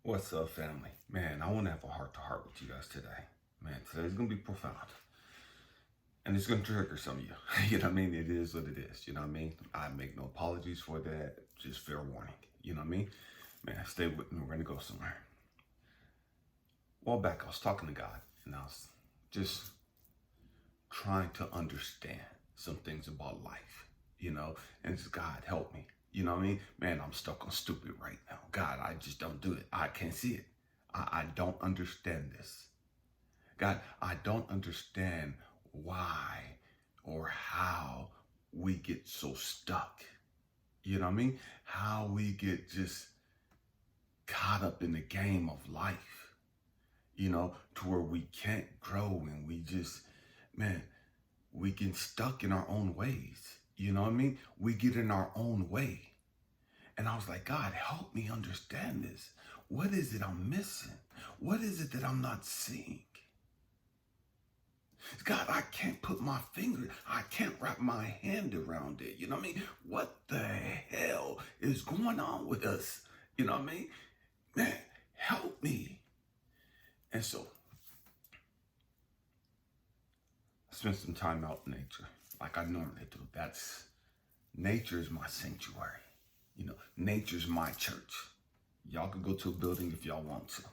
What's up, family? Man, I want to have a heart-to-heart with you guys today. Man, today's going to be profound. And it's going to trigger some of you. You know what I mean? It is what it is. You know what I mean? I make no apologies for that. Just fair warning. You know what I mean? Man, stay with me. We're going to go somewhere. A while back, I was talking to God. And I was just trying to understand some things about life. And it's God, help me. You know what I mean? Man, I'm stuck on stupid right now. God, I just don't do it. I can't see it. I don't understand this. God, I don't understand why or how we get so stuck. You know what I mean? How we get just caught up in the game of life, to where we can't grow and we just, man, we get stuck in our own ways. You know what I mean? We get in our own way. And I was like, God, help me understand this. What is it I'm missing? What is it that I'm not seeing? God, I can't put my finger, I can't wrap my hand around it. You know what I mean? What the hell is going on with us? You know what I mean? Man, help me. And so I spent some time out in nature like I normally do. Nature is my sanctuary. Nature's my church. Y'all can go to a building if y'all want to.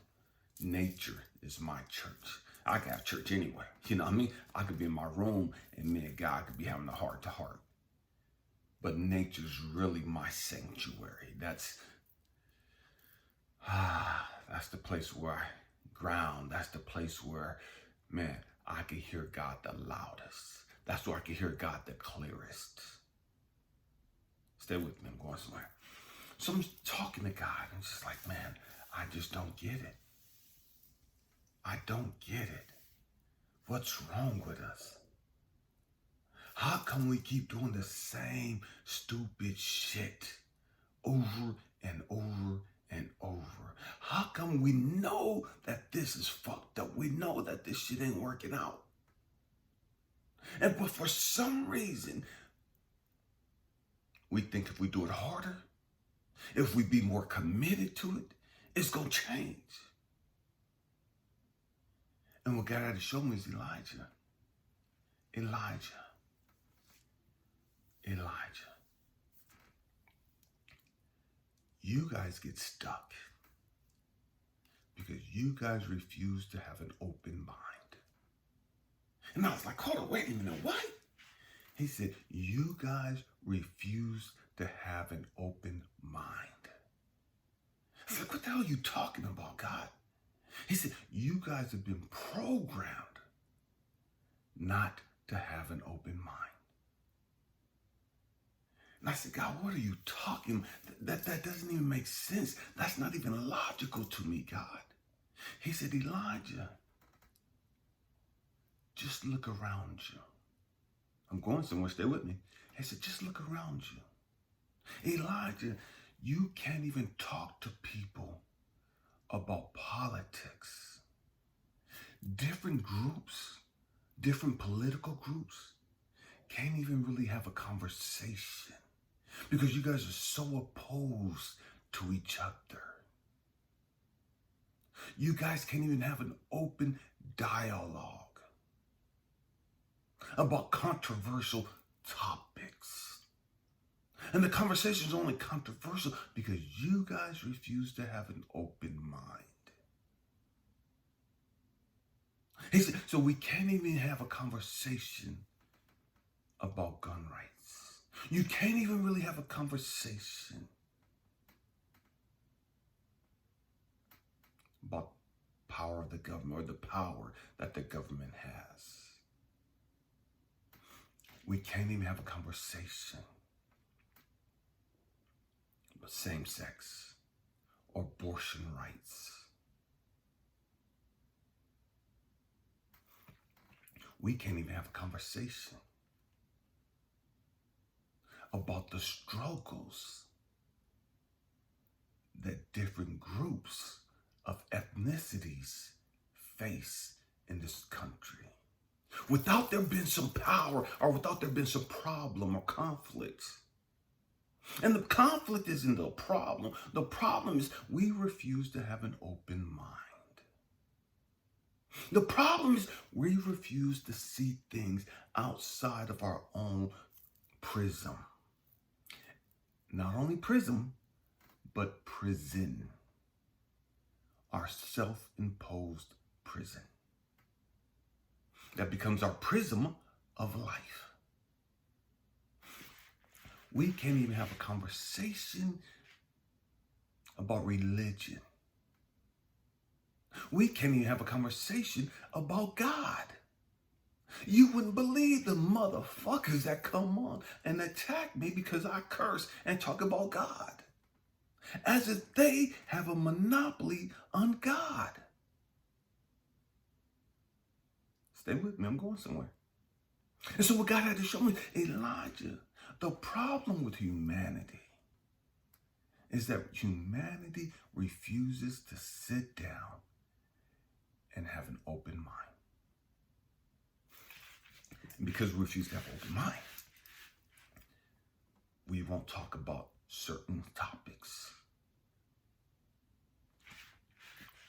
Nature is my church. I can have church anywhere. You know what I mean? I could be in my room and me and God could be having a heart to heart. But nature's really my sanctuary. That's the place where I ground. That's the place where, man, I can hear God the loudest. That's where I can hear God the clearest. Stay with me, I'm going somewhere. So I'm talking to God and just like, man, I just don't get it. I don't get it. What's wrong with us? How come we keep doing the same stupid shit over and over and over? How come we know that this is fucked up? We know that this shit ain't working out. But for some reason, we think if we do it harder, if we be more committed to it, it's going to change. And what God had to show me is Elijah. You guys get stuck because you guys refuse to have an open mind. And I was like, hold on, wait a minute, what? He said, you guys refuse to have an open mind. I was like, what the hell are you talking about, God? He said, you guys have been programmed not to have an open mind. And I said, God, what are you talking? That doesn't even make sense. That's not even logical to me, God. He said, Elijah, just look around you. I'm going somewhere, stay with me. He said, just look around you. Elijah, you can't even talk to people about politics. Different groups, different political groups can't even really have a conversation because you guys are so opposed to each other. You guys can't even have an open dialogue about controversial topics. And the conversation is only controversial because you guys refuse to have an open mind. He said, so we can't even have a conversation about gun rights. You can't even really have a conversation about power of the government or the power that the government has. We can't even have a conversation about same-sex or abortion rights. We can't even have a conversation about the struggles that different groups of ethnicities face in this country. Without there being some power or without there being some problem or conflict, And the conflict isn't the problem. The problem is we refuse to have an open mind. The problem is we refuse to see things outside of our own prism. Not only prism, but prison. Our self-imposed prison. That becomes our prism of life. We can't even have a conversation about religion. We can't even have a conversation about God. You wouldn't believe the motherfuckers that come on and attack me because I curse and talk about God. As if they have a monopoly on God. Stay with me, I'm going somewhere. And so what God had to show me, Elijah, the problem with humanity is that humanity refuses to sit down and have an open mind. And because we refuse to have an open mind, we won't talk about certain topics.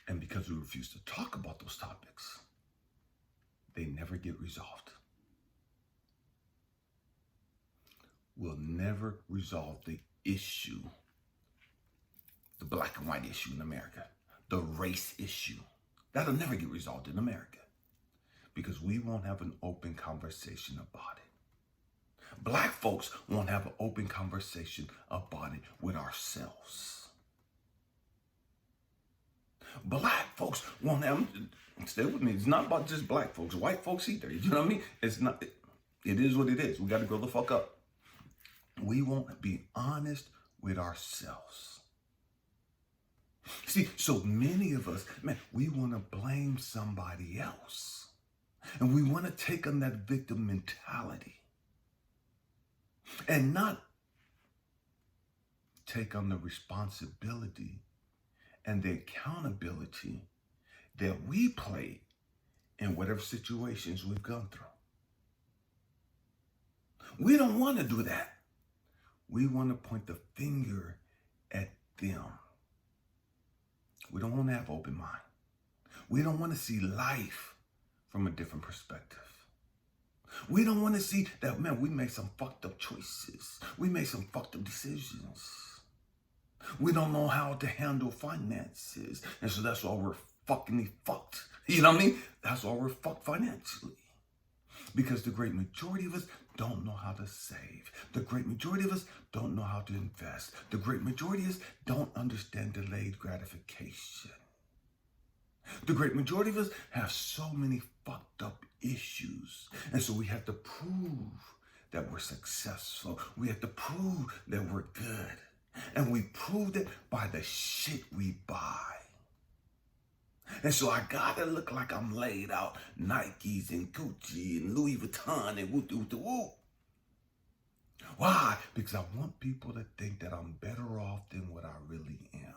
And because we refuse to talk about those topics, they never get resolved. We'll never resolve the issue, the black and white issue in America, the race issue. That'll never get resolved in America because we won't have an open conversation about it. Black folks won't have an open conversation about it with ourselves. Black folks won't have, stay with me, it's not about just black folks, white folks either. You know what I mean? It's not, it is what it is. We got to grow the fuck up. We won't be honest with ourselves. See, so many of us, man, we want to blame somebody else. And we want to take on that victim mentality. And not take on the responsibility and the accountability that we play in whatever situations we've gone through. We don't want to do that. We want to point the finger at them. We don't want to have open mind. We don't want to see life from a different perspective. We don't want to see that, man, we made some fucked up choices. We made some fucked up decisions. We don't know how to handle finances. And so that's why we're fucking fucked. You know what I mean? That's why we're fucked financially. Because the great majority of us don't know how to save. The great majority of us don't know how to invest. The great majority of us don't understand delayed gratification. The great majority of us have so many fucked up issues. And so we have to prove that we're successful. We have to prove that we're good. And we prove it by the shit we buy. And so I gotta look like I'm laid out, Nikes and Gucci and Louis Vuitton and whoop. Why? Because I want people to think that I'm better off than what I really am.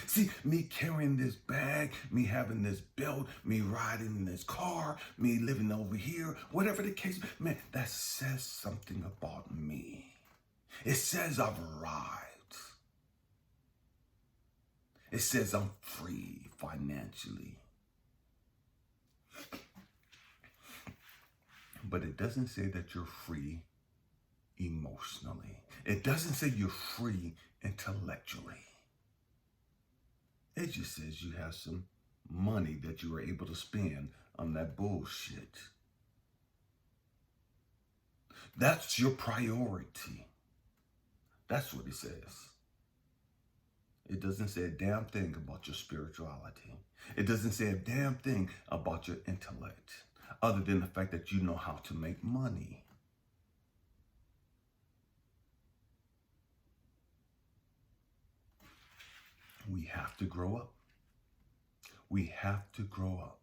See, me carrying this bag, me having this belt, me riding in this car, me living over here, whatever the case, man, that says something about me. It says I've arrived. It says I'm free financially. But it doesn't say that you're free emotionally. It doesn't say you're free intellectually. It just says you have some money that you were able to spend on that bullshit. That's your priority. That's what it says. It doesn't say a damn thing about your spirituality. It doesn't say a damn thing about your intellect, other than the fact that you know how to make money. We have to grow up. We have to grow up.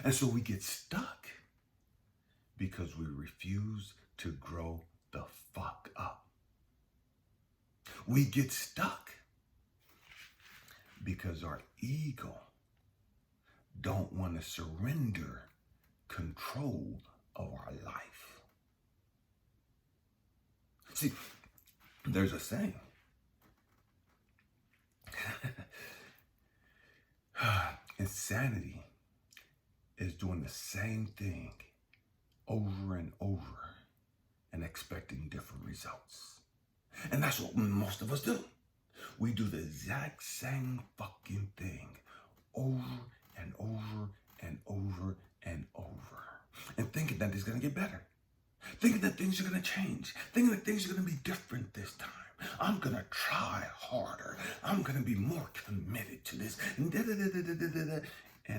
And so we get stuck because we refuse to grow the fuck up. We get stuck because our ego don't want to surrender control of our life. See, There's a saying. Insanity is doing the same thing over and over and expecting different results. And that's what most of us do. We do the exact same fucking thing over and over and over and over. And thinking that it's going to get better. Thinking that things are going to change. Thinking that things are going to be different this time. I'm going to try harder. I'm going to be more committed to this. And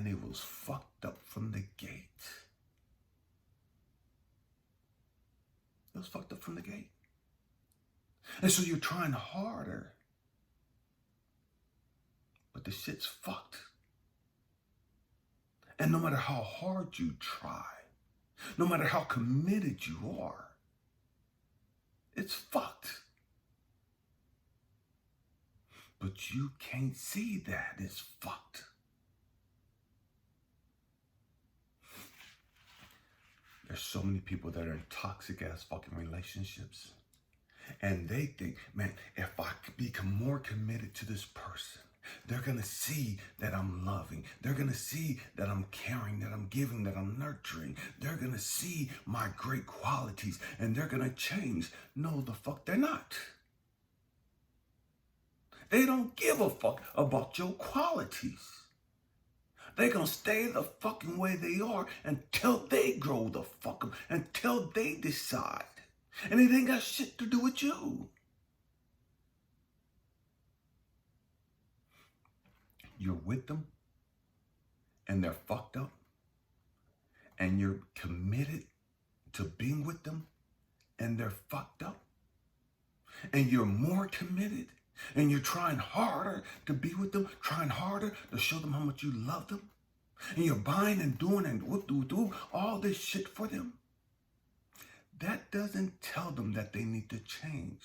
it was fucked up from the gate. It was fucked up from the gate. And so you're trying harder. But the shit's fucked. And no matter how hard you try, no matter how committed you are, it's fucked. But you can't see that it's fucked. There's so many people that are in toxic ass fucking relationships. And they think, man, if I become more committed to this person, they're going to see that I'm loving. They're going to see that I'm caring, that I'm giving, that I'm nurturing. They're going to see my great qualities and they're going to change. No, the fuck they're not. They don't give a fuck about your qualities. They're going to stay the fucking way they are until they grow the fuck up, until they decide. And it ain't got shit to do with you. You're with them and they're fucked up and you're committed to being with them and they're fucked up and you're more committed and you're trying harder to be with them, trying harder to show them how much you love them, and you're buying and doing and do all this shit for them. That doesn't tell them that they need to change.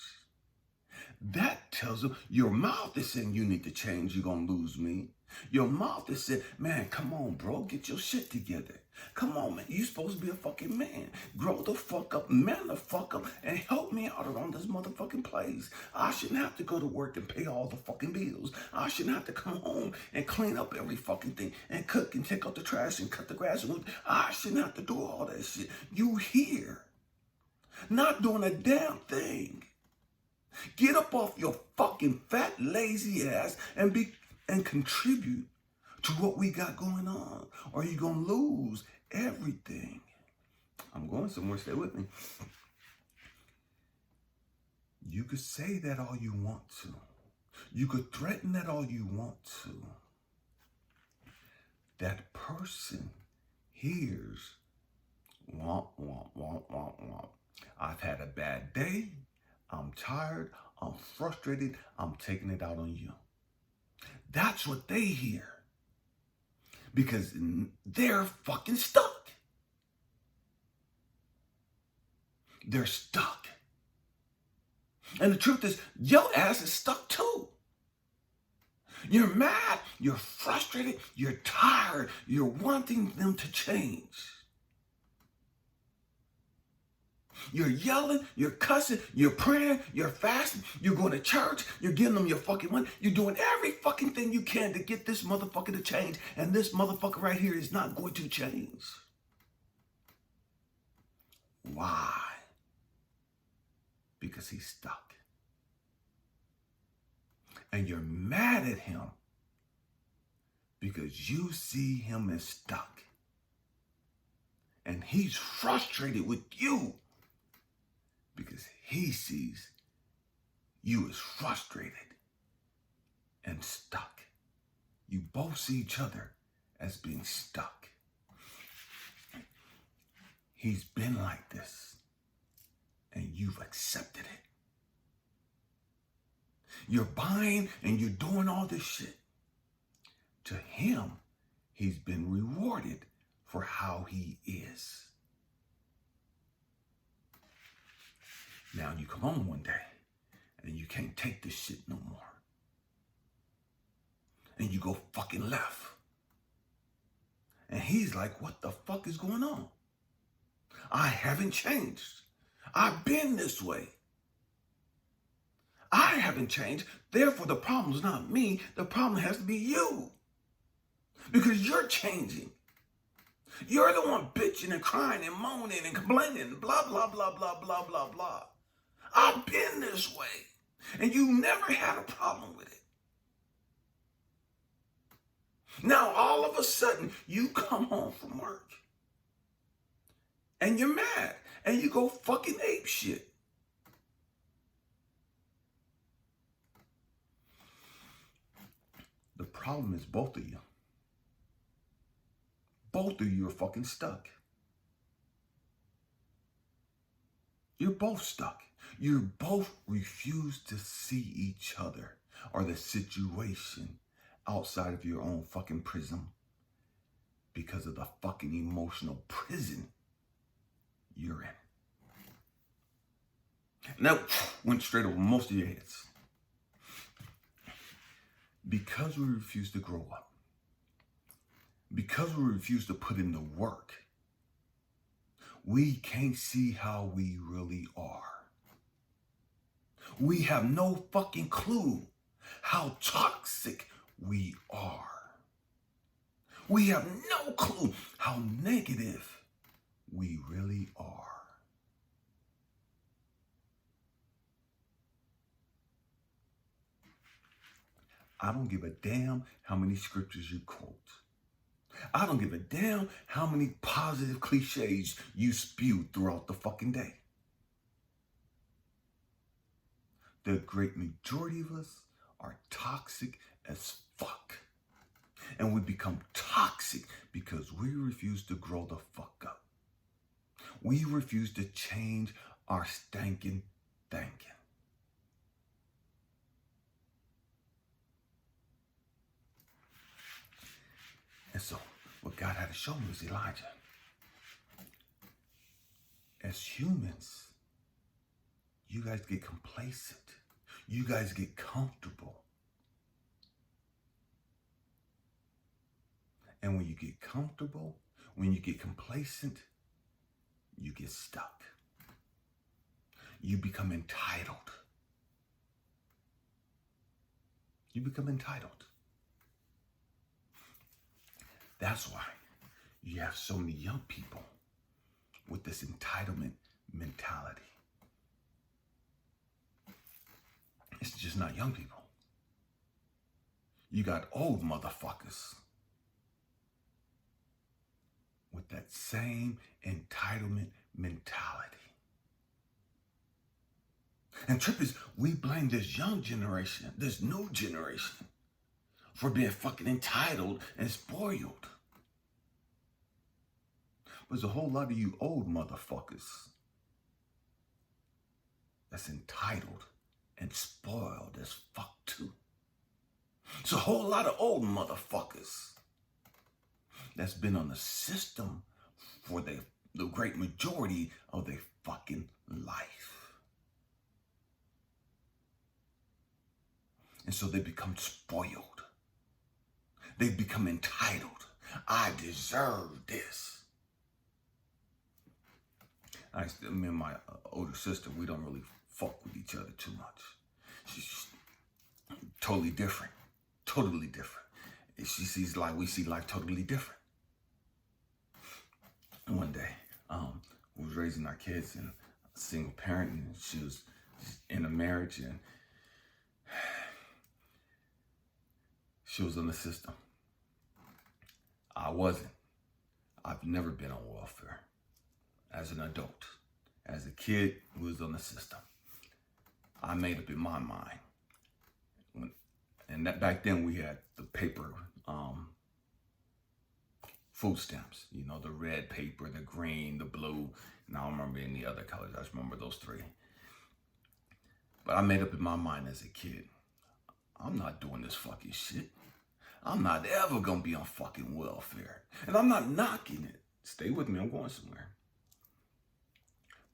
That tells them your mouth is saying you need to change, you're going to lose me. Your mouth is saying, man, come on, bro, get your shit together. Come on, man, you supposed to be a fucking man. Grow the fuck up, man the fuck up, and help me out around this motherfucking place. I shouldn't have to go to work and pay all the fucking bills. I shouldn't have to come home and clean up every fucking thing and cook and take out the trash and cut the grass. I shouldn't have to do all that shit. You here, not doing a damn thing. Get up off your fucking fat, lazy ass and contribute to what we got going on, or you're going to lose everything. I'm going somewhere. Stay with me. You could say that all you want to. You could threaten that all you want to. That person hears, womp, womp, womp, womp, womp. I've had a bad day. I'm tired. I'm frustrated. I'm taking it out on you. That's what they hear. Because they're fucking stuck. They're stuck. And the truth is, your ass is stuck too. You're mad. You're frustrated. You're tired. You're wanting them to change. You're yelling, you're cussing, you're praying, you're fasting, you're going to church, you're giving them your fucking money, you're doing every fucking thing you can to get this motherfucker to change, and this motherfucker right here is not going to change. Why? Because he's stuck. And you're mad at him because you see him as stuck. And he's frustrated with you because he sees you as frustrated and stuck. You both see each other as being stuck. He's been like this, and you've accepted it. You're buying and you're doing all this shit. To him, he's been rewarded for how he is. Now you come home one day and you can't take this shit no more. And you go fucking left. And he's like, what the fuck is going on? I haven't changed. I've been this way. I haven't changed. Therefore, the problem is not me. The problem has to be you. Because you're changing. You're the one bitching and crying and moaning and complaining, blah, blah, blah, blah, blah, blah, blah. I've been this way. And you never had a problem with it. Now, all of a sudden, you come home from work. And you're mad. And you go fucking ape shit. The problem is both of you. Both of you are fucking stuck. You're both stuck. You both refuse to see each other or the situation outside of your own fucking prism because of the fucking emotional prison you're in. And that went straight over most of your heads. Because we refuse to grow up, because we refuse to put in the work, we can't see how we really are. We have no fucking clue how toxic we are. We have no clue how negative we really are. I don't give a damn how many scriptures you quote. I don't give a damn how many positive cliches you spew throughout the fucking day. The great majority of us are toxic as fuck. And we become toxic because we refuse to grow the fuck up. We refuse to change our stankin' thinking. And so, what God had to show me was Elijah. As humans, you guys get complacent. You guys get comfortable. And when you get comfortable, when you get complacent, you get stuck. You become entitled. You become entitled. That's why you have so many young people with this entitlement mentality. It's just not young people. You got old motherfuckers with that same entitlement mentality. And trip is, we blame this young generation, this new generation, for being fucking entitled and spoiled. There's a whole lot of you old motherfuckers that's entitled and spoiled as fuck too. It's a whole lot of old motherfuckers that's been on the system for the great majority of their fucking life. And so they become spoiled. They become entitled. I deserve this. Me and my older sister, we don't really fuck with each other too much. She's totally different. Totally different. She sees life, we see life totally different. And one day, we was raising our kids in a single parent, and she was in a marriage, and she was on the system. I wasn't. I've never been on welfare. As an adult. As a kid, we was on the system. I made up in my mind. And that back then we had the paper food stamps. You know, the red paper, the green, the blue. And I don't remember any other colors. I just remember those three. But I made up in my mind as a kid, I'm not doing this fucking shit. I'm not ever gonna be on fucking welfare. And I'm not knocking it. Stay with me, I'm going somewhere.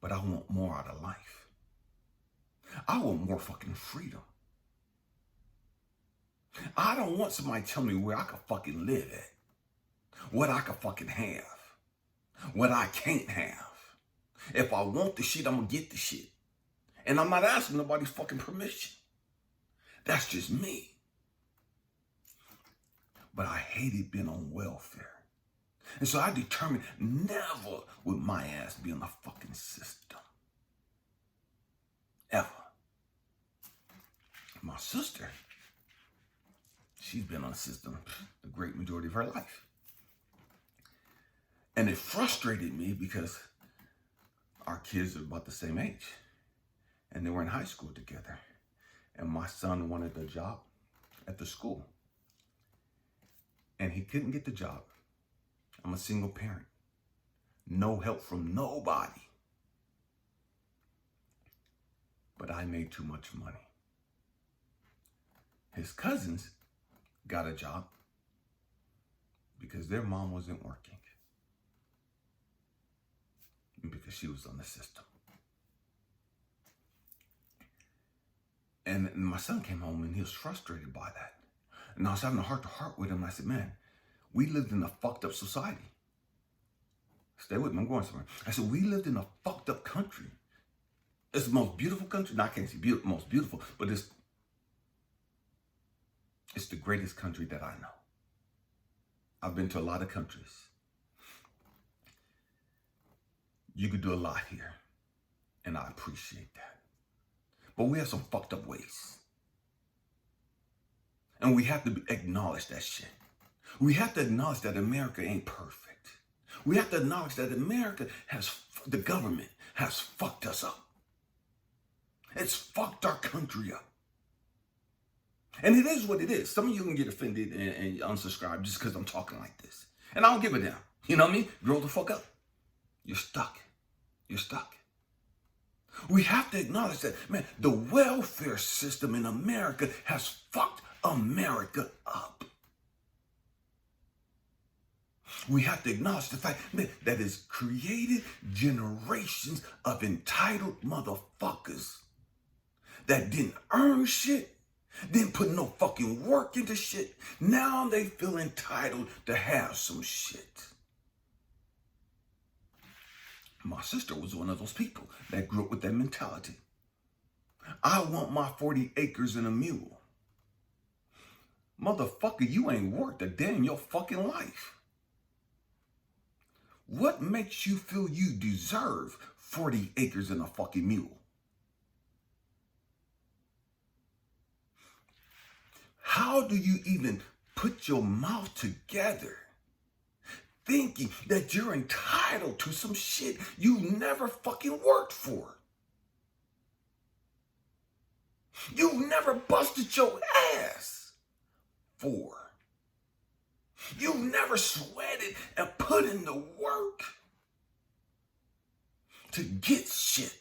But I want more out of life. I want more fucking freedom. I don't want somebody telling me where I can fucking live at. What I can fucking have. What I can't have. If I want the shit, I'm gonna get the shit. And I'm not asking nobody's fucking permission. That's just me. But I hated being on welfare. And so I determined never would my ass be in the fucking system. Ever. My sister, she's been on the system the great majority of her life. And it frustrated me because our kids are about the same age. And they were in high school together. And my son wanted a job at the school. And he couldn't get the job. I'm a single parent. No help from nobody. But I made too much money. His cousins got a job because their mom wasn't working. Because she was on the system. And my son came home and he was frustrated by that. And I was having a heart-to-heart with him. I said, man, we lived in a fucked up society. Stay with me, I'm going somewhere. I said, we lived in a fucked up country. It's the most beautiful country. No, I can't say most beautiful, but it's the greatest country that I know. I've been to a lot of countries. You could do a lot here, and I appreciate that. But we have some fucked up ways. And we have to acknowledge that shit. We have to acknowledge that America ain't perfect. We have to acknowledge that the government has fucked us up. It's fucked our country up. And it is what it is. Some of you can get offended and unsubscribe just because I'm talking like this. And I don't give a damn. You know what I mean? Grow the fuck up. You're stuck. You're stuck. We have to acknowledge that, man, the welfare system in America has fucked America up. We have to acknowledge the fact, man, that it's created generations of entitled motherfuckers that didn't earn shit, didn't put no fucking work into shit. Now they feel entitled to have some shit. My sister was one of those people that grew up with that mentality. I want my 40 acres and a mule. Motherfucker, you ain't worked a day in your fucking life. What makes you feel you deserve 40 acres and a fucking mule? How do you even put your mouth together thinking that you're entitled to some shit you never fucking worked for? You never busted your ass for. You never sweated and put in the work to get shit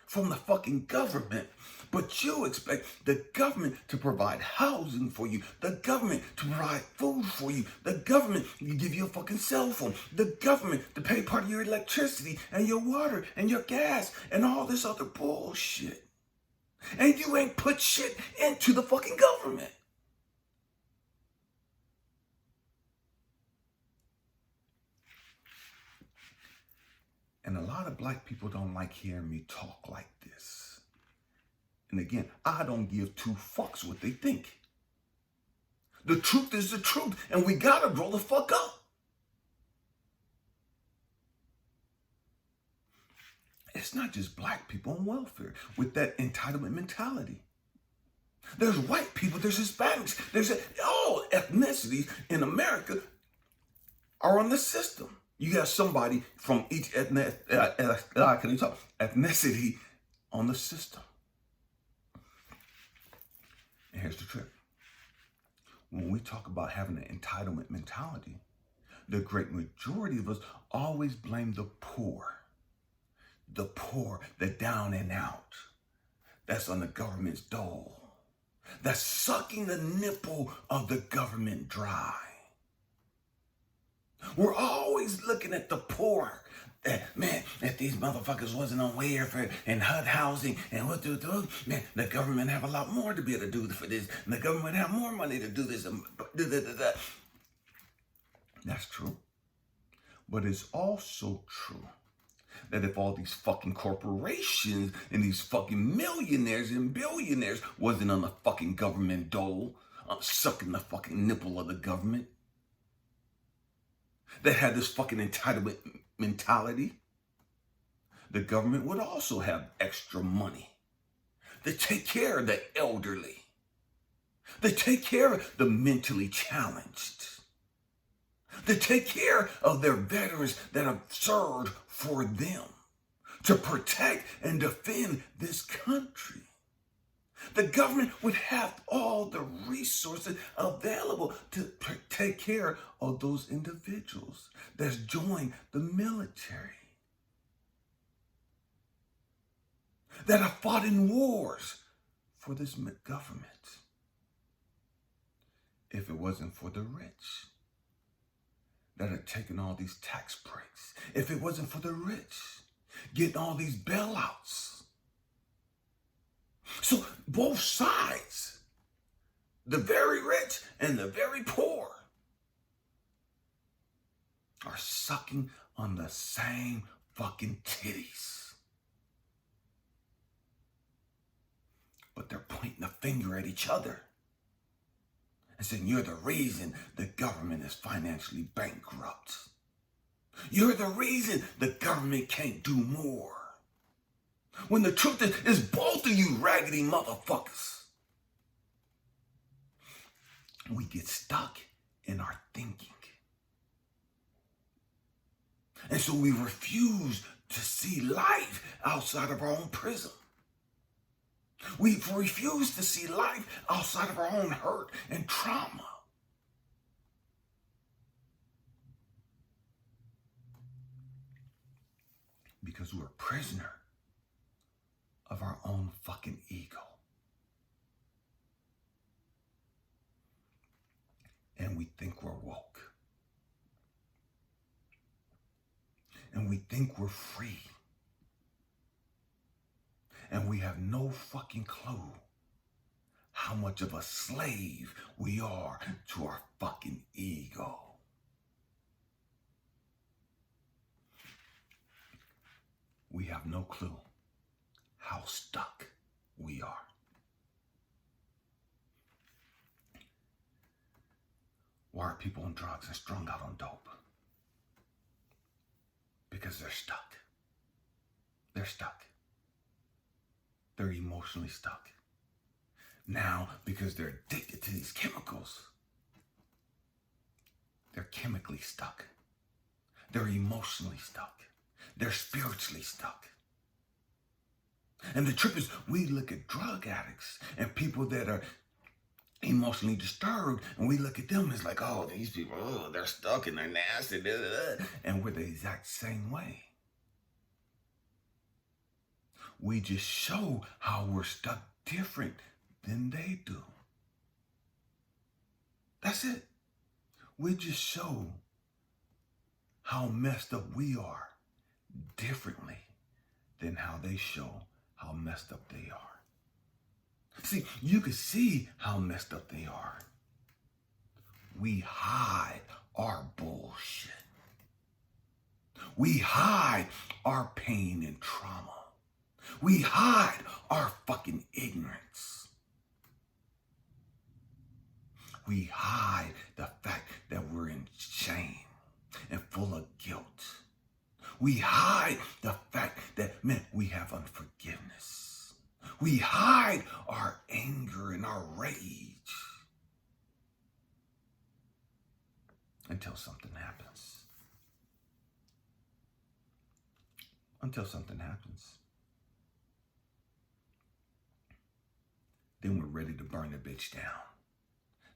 from the fucking government. But you expect the government to provide housing for you, the government to provide food for you, the government to give you a fucking cell phone, the government to pay part of your electricity and your water and your gas and all this other bullshit. And you ain't put shit into the fucking government. And a lot of black people don't like hearing me talk like this. And again, I don't give two fucks what they think. The truth is the truth, and we gotta grow the fuck up. It's not just black people on welfare with that entitlement mentality. There's white people, there's Hispanics, all ethnicities in America are on the system. You got somebody from each ethnicity on the system. And here's the trick. When we talk about having an entitlement mentality, the great majority of us always blame the poor, the down and out, that's on the government's dole, that's sucking the nipple of the government dry. We're always looking at the poor. Man, if these motherfuckers wasn't on welfare and HUD housing and what man, the government have a lot more to be able to do for this, and the government have more money to do this. That's true. But it's also true that if all these fucking corporations and these fucking millionaires and billionaires wasn't on the fucking government dole, sucking the fucking nipple of the government, that had this fucking entitlement mentality, the government would also have extra money to take care of the elderly, to take care of the mentally challenged, to take care of their veterans that have served for them, to protect and defend this country. The government would have all the resources available to take care of those individuals that's joined the military, that have fought in wars for this government. If it wasn't for the rich that had taken all these tax breaks, if it wasn't for the rich getting all these bailouts. So both sides, the very rich and the very poor, are sucking on the same fucking titties. But they're pointing a finger at each other and saying, you're the reason the government is financially bankrupt. You're the reason the government can't do more. When the truth is both of you raggedy motherfuckers. We get stuck in our thinking. And so we refuse to see life outside of our own prison. We refuse to see life outside of our own hurt and trauma. Because we're a prisoner of our own fucking ego. And we think we're woke. And we think we're free. And we have no fucking clue how much of a slave we are to our fucking ego. We have no clue how stuck we are. Why are people on drugs and strung out on dope? Because they're stuck. They're stuck. They're emotionally stuck. Now, because they're addicted to these chemicals, they're chemically stuck. They're emotionally stuck. They're spiritually stuck. And the trip is, we look at drug addicts and people that are emotionally disturbed, and we look at them as like, oh, these people, oh, they're stuck and they're nasty, blah, blah, blah. And we're the exact same way. We just show how we're stuck different than they do. That's it. We just show how messed up we are differently than how they show how messed up they are. See, you can see how messed up they are. We hide our bullshit. We hide our pain and trauma. We hide our fucking ignorance. We hide the fact that we're in shame and full of guilt. We hide the fact that, man, we have unforgiveness. We hide our anger and our rage until something happens. Until something happens. Then we're ready to burn the bitch down.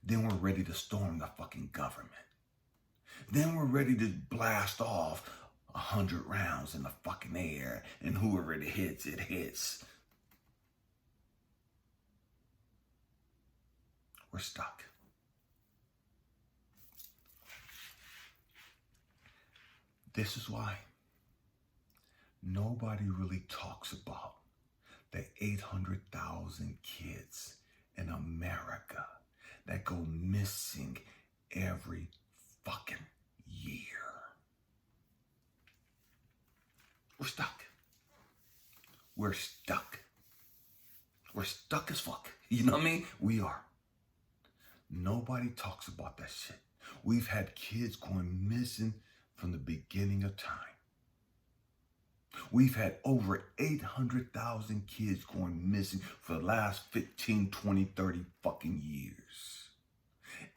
Then we're ready to storm the fucking government. Then we're ready to blast off 100 rounds in the fucking air, and whoever it hits, it hits. We're stuck. This is why nobody really talks about the 800,000 kids in America that go missing every fucking year. We're stuck. We're stuck. We're stuck as fuck. You know what I mean? We are. Nobody talks about that shit. We've had kids going missing from the beginning of time. We've had over 800,000 kids going missing for the last 15, 20, 30 fucking years.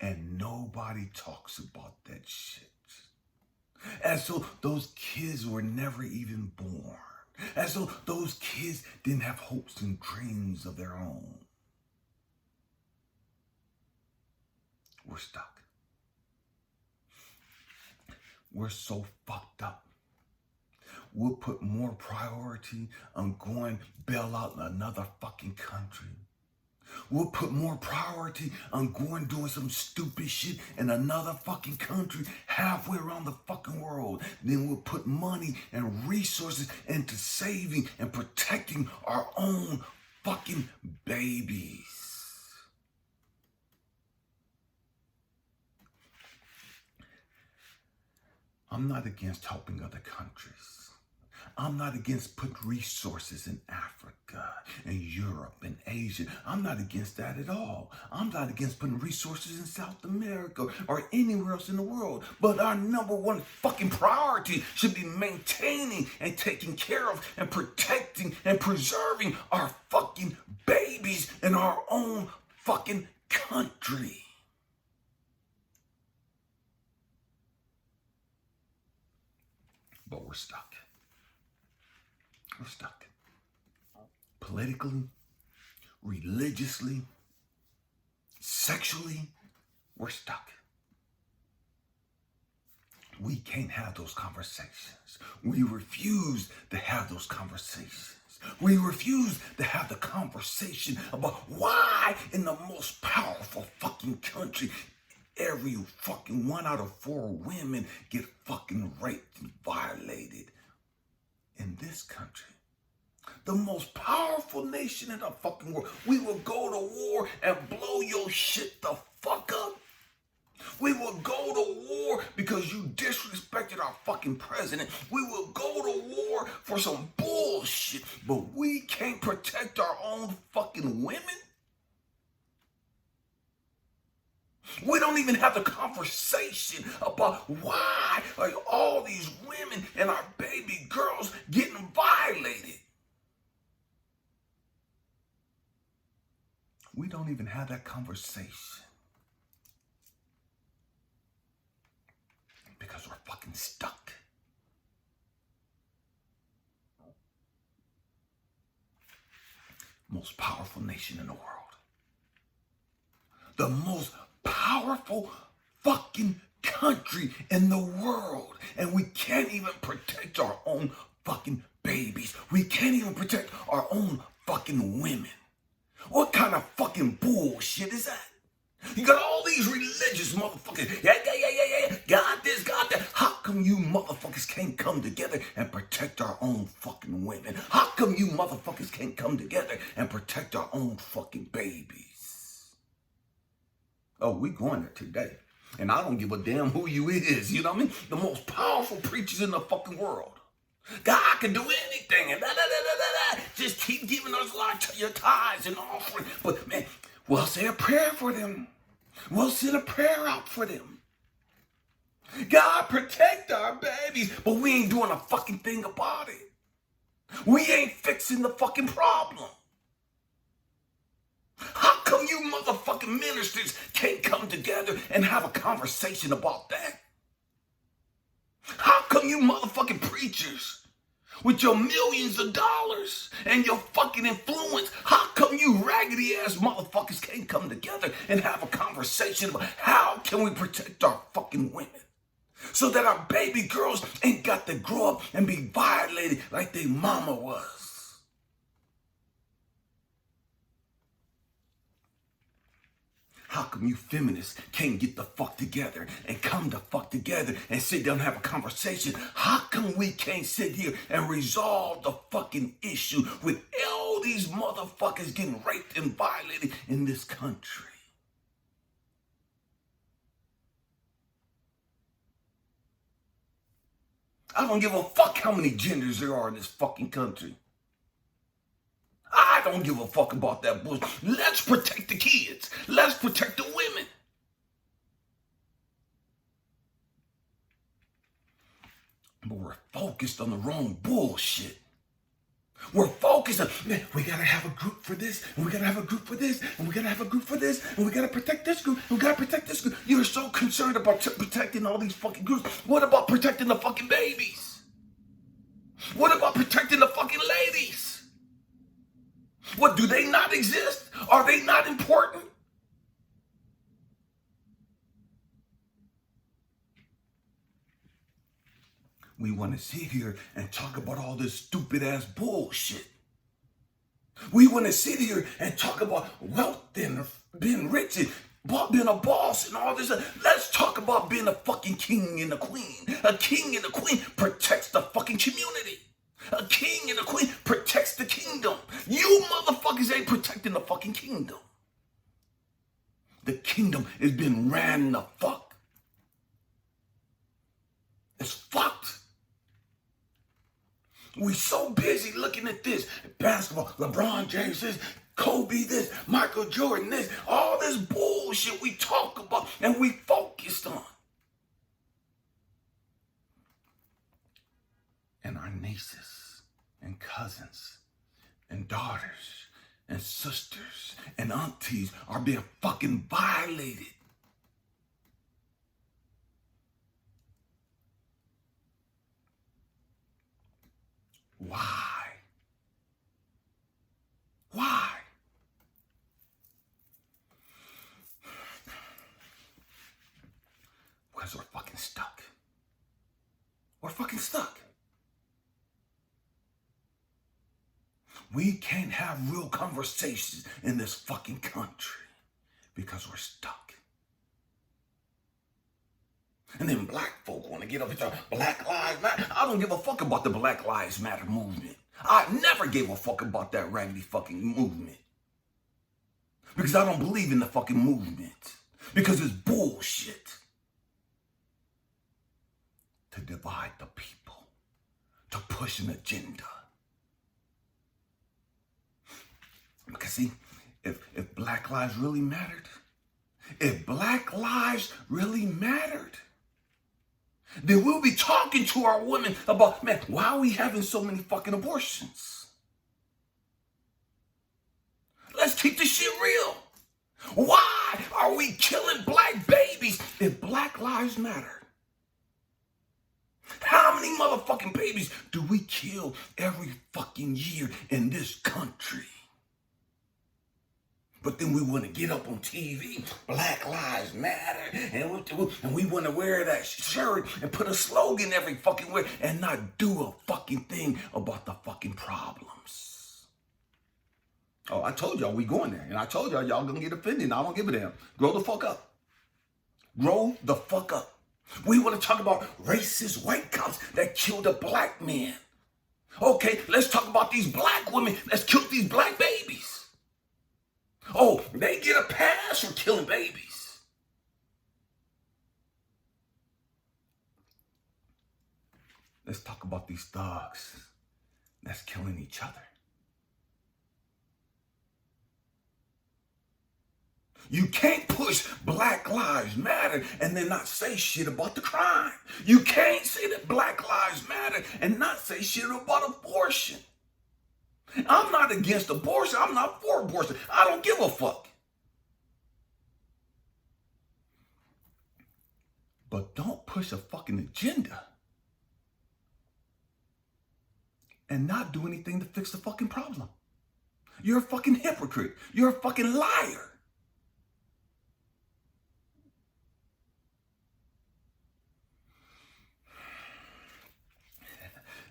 And nobody talks about that shit. As though those kids were never even born. As though those kids didn't have hopes and dreams of their own. We're stuck. We're so fucked up. We'll put more priority on going bail out another fucking country. We'll put more priority on going doing some stupid shit in another fucking country halfway around the fucking world. Then we'll put money and resources into saving and protecting our own fucking babies. I'm not against helping other countries. I'm not against putting resources in Africa and Europe and Asia. I'm not against that at all. I'm not against putting resources in South America or anywhere else in the world. But our number one fucking priority should be maintaining and taking care of and protecting and preserving our fucking babies in our own fucking country. But we're stuck. We're stuck. Politically, religiously, sexually, we're stuck. We can't have those conversations. We refuse to have those conversations. We refuse to have the conversation about why in the most powerful fucking country every fucking 1 out of 4 women get fucking raped and violated. In this country, the most powerful nation in the fucking world, we will go to war and blow your shit the fuck up. We will go to war because you disrespected our fucking president. We will go to war for some bullshit, but we can't protect our own fucking women. We don't even have the conversation about why are all these women and our baby girls getting violated. We don't even have that conversation because we're fucking stuck. Most powerful nation in the world. The most powerful fucking country in the world, and we can't even protect our own fucking babies. We can't even protect our own fucking women. What kind of fucking bullshit is that? You got all these religious motherfuckers. Yeah. God this, God that. How come you motherfuckers can't come together and protect our own fucking women? How come you motherfuckers can't come together and protect our own fucking babies? Oh, we going there today. And I don't give a damn who you is. You know what I mean? The most powerful preachers in the fucking world. God can do anything. And just keep giving us your tithes and offering. But man, we'll say a prayer for them. We'll send a prayer out for them. God protect our babies. But we ain't doing a fucking thing about it. We ain't fixing the fucking problem. How come you motherfucking ministers can't come together and have a conversation about that? How come you motherfucking preachers with your millions of dollars and your fucking influence, how come you raggedy ass motherfuckers can't come together and have a conversation about how can we protect our fucking women so that our baby girls ain't got to grow up and be violated like their mama was? How come you feminists can't get the fuck together and come the fuck together and sit down and have a conversation? How come we can't sit here and resolve the fucking issue with all these motherfuckers getting raped and violated in this country? I don't give a fuck how many genders there are in this fucking country. I don't give a fuck about that bullshit. Let's protect the kids. Let's protect the women. But we're focused on the wrong bullshit. We're focused on, man, we gotta have a group for this, and we gotta have a group for this, and we gotta have a group for this, and we gotta protect this group, and we gotta protect this group. You're so concerned about protecting all these fucking groups. What about protecting the fucking babies? What about protecting the fucking ladies? What, do they not exist? Are they not important? We want to sit here and talk about all this stupid ass bullshit. We want to sit here and talk about wealth and being rich and being a boss and all this. Let's talk about being a fucking king and a queen. A king and a queen protects the fucking community. A king and a queen protects the kingdom. You motherfuckers ain't protecting the fucking kingdom. The kingdom is being ran the fuck. It's fucked. We so busy looking at this. Basketball, LeBron James this, Kobe this, Michael Jordan this, all this bullshit we talk about and we focused on. And our nieces and cousins and daughters and sisters and aunties are being fucking violated. Why? Why? Because we're fucking stuck. We're fucking stuck. We can't have real conversations in this fucking country because we're stuck. And then black folk want to get up and talk Black Lives Matter. I don't give a fuck about the Black Lives Matter movement. I never gave a fuck about that raggedy fucking movement. Because I don't believe in the fucking movement. Because it's bullshit. To divide the people. To push an agenda. Because see, if Black Lives really mattered, if Black Lives really mattered, then we'll be talking to our women about, man, why are we having so many fucking abortions? Let's keep this shit real. Why are we killing black babies if Black Lives Matter? How many motherfucking babies do we kill every fucking year in this country? But then we want to get up on TV, Black Lives Matter, and we want to wear that shirt and put a slogan every fucking way and not do a fucking thing about the fucking problems. Oh, I told y'all we going there, and I told y'all gonna get offended, and I don't give a damn. Grow the fuck up. Grow the fuck up. We want to talk about racist white cops that killed a black man. Okay, let's talk about these black women that's killed these black babies. Oh, they get a pass for killing babies. Let's talk about these thugs that's killing each other. You can't push Black Lives Matter and then not say shit about the crime. You can't say that Black Lives Matter and not say shit about abortion. I'm not against abortion. I'm not for abortion. I don't give a fuck. But don't push a fucking agenda and not do anything to fix the fucking problem. You're a fucking hypocrite. You're a fucking liar.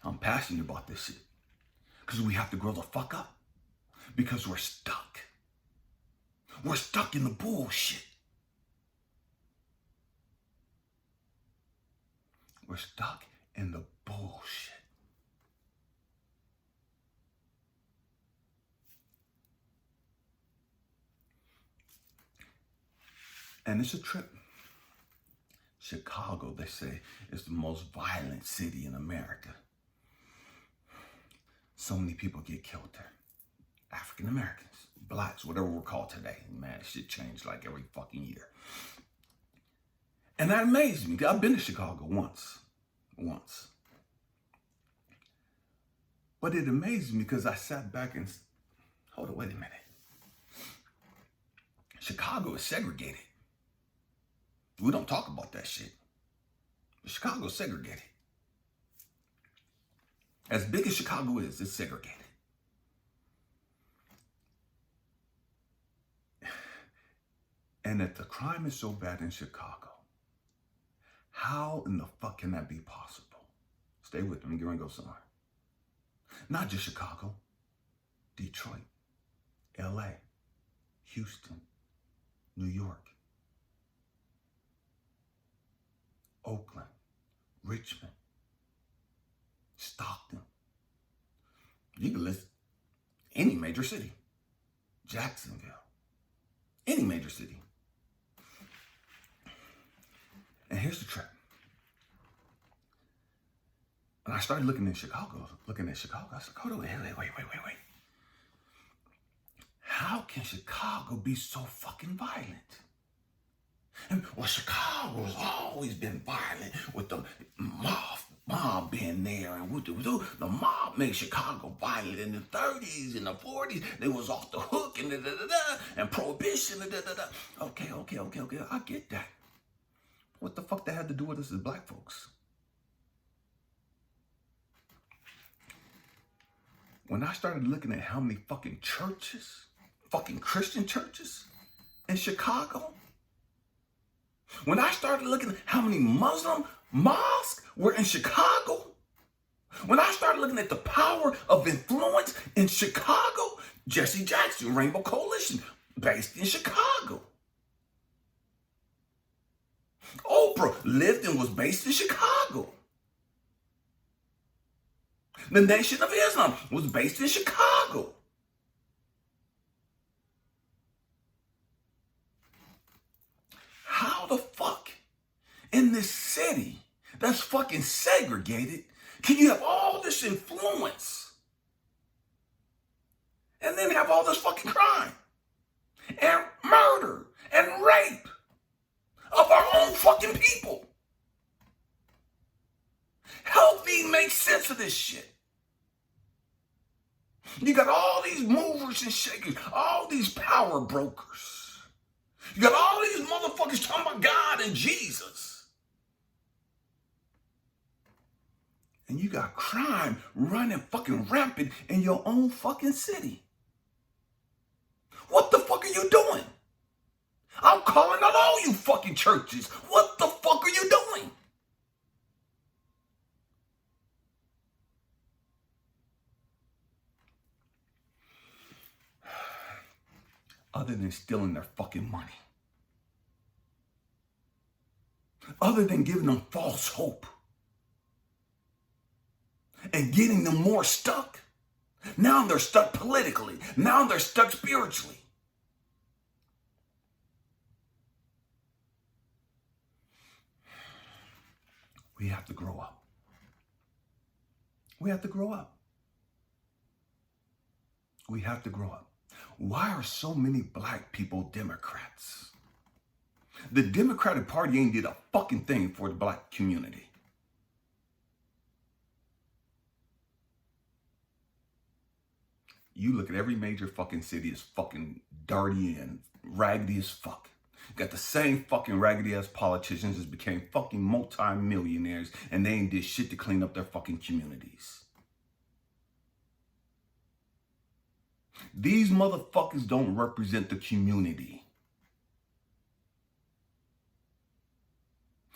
I'm passionate about this shit. Because we have to grow the fuck up. Because we're stuck. We're stuck in the bullshit. We're stuck in the bullshit. And it's a trip. Chicago, they say, is the most violent city in America. So many people get killed there. African Americans, blacks, whatever we're called today. Man, shit changed like every fucking year. And that amazed me. I've been to Chicago once. But it amazed me because I sat back and, hold on, wait a minute. Chicago is segregated. We don't talk about that shit. Chicago is segregated. As big as Chicago is, it's segregated. And if the crime is so bad in Chicago, how in the fuck can that be possible? Stay with me, you're gonna go somewhere. Not just Chicago, Detroit, LA, Houston, New York, Oakland, Richmond, Stockton. You can list any major city. Jacksonville, any major city. And here's the trick. When I started looking at Chicago, I was like, hold on, wait. How can Chicago be so fucking violent? And well, Chicago's always been violent with the mob being there, and the mob made Chicago violent in the 30s and the 40s. They was off the hook and prohibition. Okay, I get that. What the fuck that had to do with us as black folks? When I started looking at how many fucking churches, fucking Christian churches in Chicago, when I started looking at how many Muslim mosques were in Chicago, when I started looking at the power of influence in Chicago, Jesse Jackson, Rainbow Coalition, based in Chicago. Oprah lived and was based in Chicago. The Nation of Islam was based in Chicago. How the fuck in this city that's fucking segregated can you have all this influence and then have all this fucking crime and murder and rape of our own fucking people? Help me make sense of this shit. You got all these movers and shakers, all these power brokers. You got all these motherfuckers talking about God and Jesus. And you got crime running fucking rampant in your own fucking city. What the fuck are you doing? I'm calling out all you fucking churches. What the fuck are you doing? Other than stealing their fucking money. Other than giving them false hope. And getting them more stuck. Now they're stuck politically. Now they're stuck spiritually. We have to grow up. We have to grow up. We have to grow up. Why are so many black people Democrats? The Democratic Party ain't did a fucking thing for the black community. You look at every major fucking city is fucking dirty and raggedy as fuck. You got the same fucking raggedy ass politicians that became fucking multi-millionaires and they ain't did shit to clean up their fucking communities. These motherfuckers don't represent the community.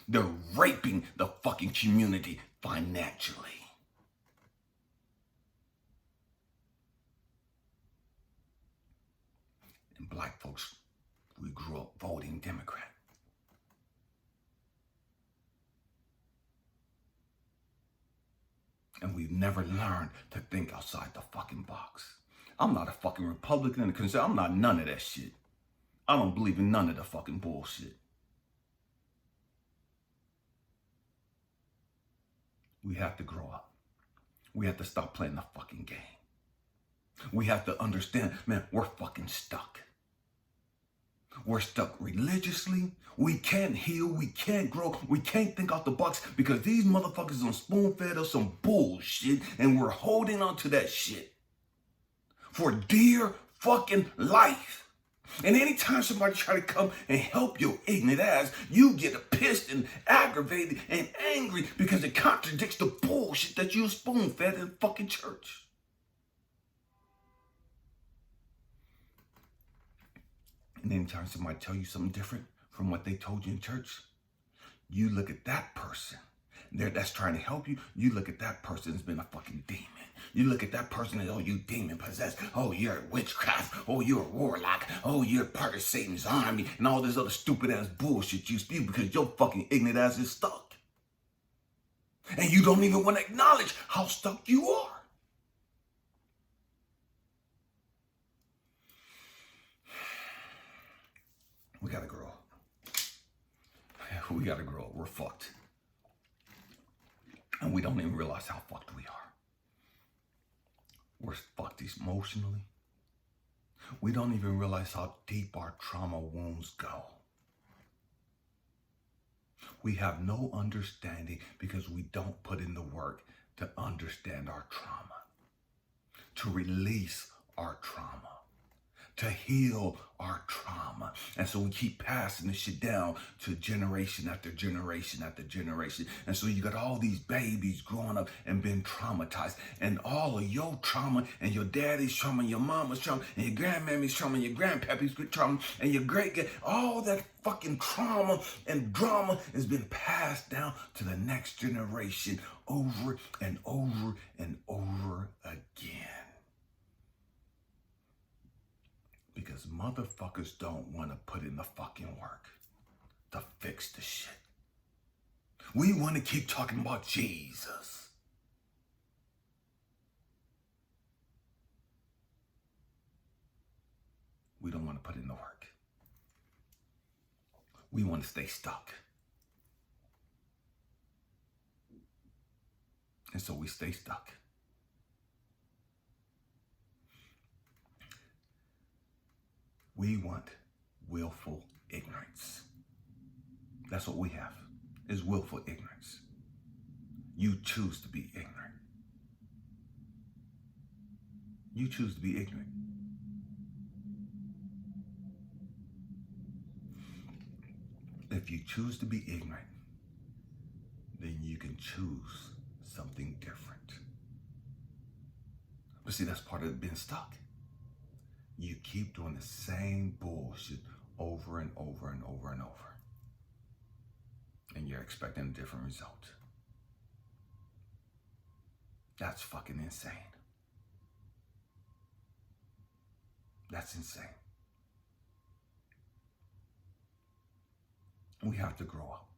They're raping the fucking community financially. And black folks, we grew up voting Democrat. And we've never learned to think outside the fucking box. I'm not a fucking Republican and conservative. I'm not none of that shit. I don't believe in none of the fucking bullshit. We have to grow up. We have to stop playing the fucking game. We have to understand, man, we're fucking stuck. We're stuck religiously. We can't heal. We can't grow. We can't think out the box because these motherfuckers are spoon-fed us some bullshit and we're holding on to that shit for dear fucking life. And anytime somebody try to come and help your ignorant ass, you get pissed and aggravated and angry because it contradicts the bullshit that you spoon-fed in fucking church. And anytime somebody tell you something different from what they told you in church, you look at that person that's trying to help you. You look at that person as being a fucking demon. You look at that person as, oh, you demon possessed. Oh, you're a witchcraft. Oh, you're a warlock. Oh, you're part of Satan's army. And all this other stupid ass bullshit you spew because your fucking ignorant ass is stuck. And you don't even want to acknowledge how stuck you are. We gotta grow up. We gotta grow up. We're fucked. And we don't even realize how fucked we are. We're fucked emotionally. We don't even realize how deep our trauma wounds go. We have no understanding because we don't put in the work to understand our trauma, to release our trauma, to heal our trauma. And so we keep passing this shit down to generation after generation after generation. And so you got all these babies growing up and being traumatized. And all of your trauma and your daddy's trauma and your mama's trauma and your grandmammy's trauma and your grandpappy's trauma and your all that fucking trauma and drama has been passed down to the next generation over and over and over again. Because motherfuckers don't want to put in the fucking work to fix the shit. We want to keep talking about Jesus. We don't want to put in the work. We want to stay stuck. And so we stay stuck. We want willful ignorance. That's what we have, is willful ignorance. You choose to be ignorant. You choose to be ignorant. If you choose to be ignorant, then you can choose something different. But see, that's part of being stuck. You keep doing the same bullshit over and over and over and over. And you're expecting a different result. That's fucking insane. That's insane. We have to grow up.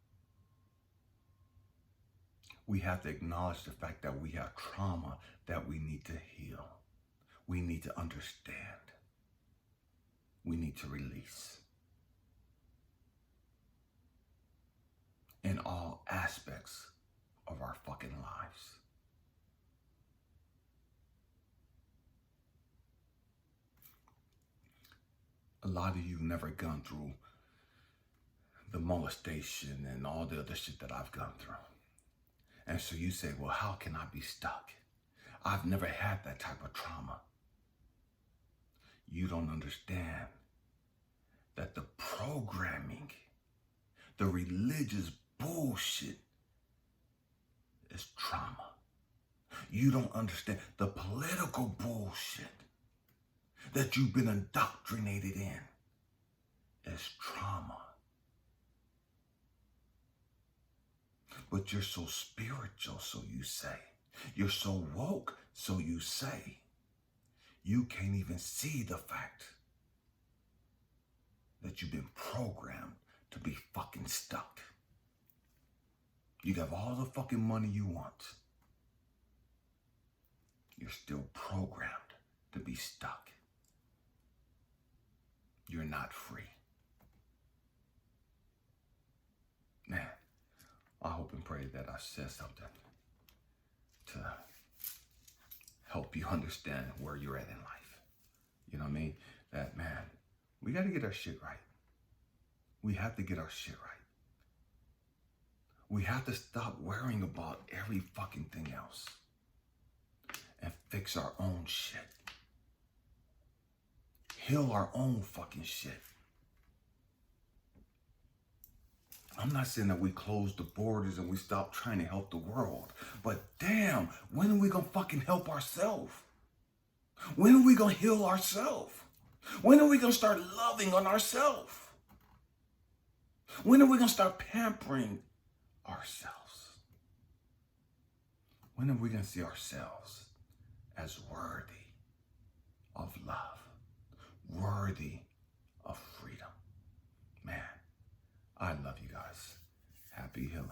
We have to acknowledge the fact that we have trauma that we need to heal. We need to understand. We need to release. In all aspects of our fucking lives. A lot of you never gone through the molestation and all the other shit that I've gone through. And so you say, well, how can I be stuck? I've never had that type of trauma. You don't understand that the programming, the religious bullshit is trauma. You don't understand the political bullshit that you've been indoctrinated in is trauma. But you're so spiritual, so you say. You're so woke, so you say. You can't even see the fact that you've been programmed to be fucking stuck. You have all the fucking money you want. You're still programmed to be stuck. You're not free. Man, I hope and pray that I said something to help you understand where you're at in life. You know what I mean? That, man, we got to get our shit right. We have to get our shit right. We have to stop worrying about every fucking thing else and fix our own shit. Heal our own fucking shit. I'm not saying that we close the borders and we stop trying to help the world, but damn, when are we gonna fucking help ourselves? When are we gonna heal ourselves? When are we gonna start loving on ourselves? When are we gonna start pampering ourselves? When are we gonna see ourselves as worthy of love, worthy of freedom? Man, I love you guys. Happy healing.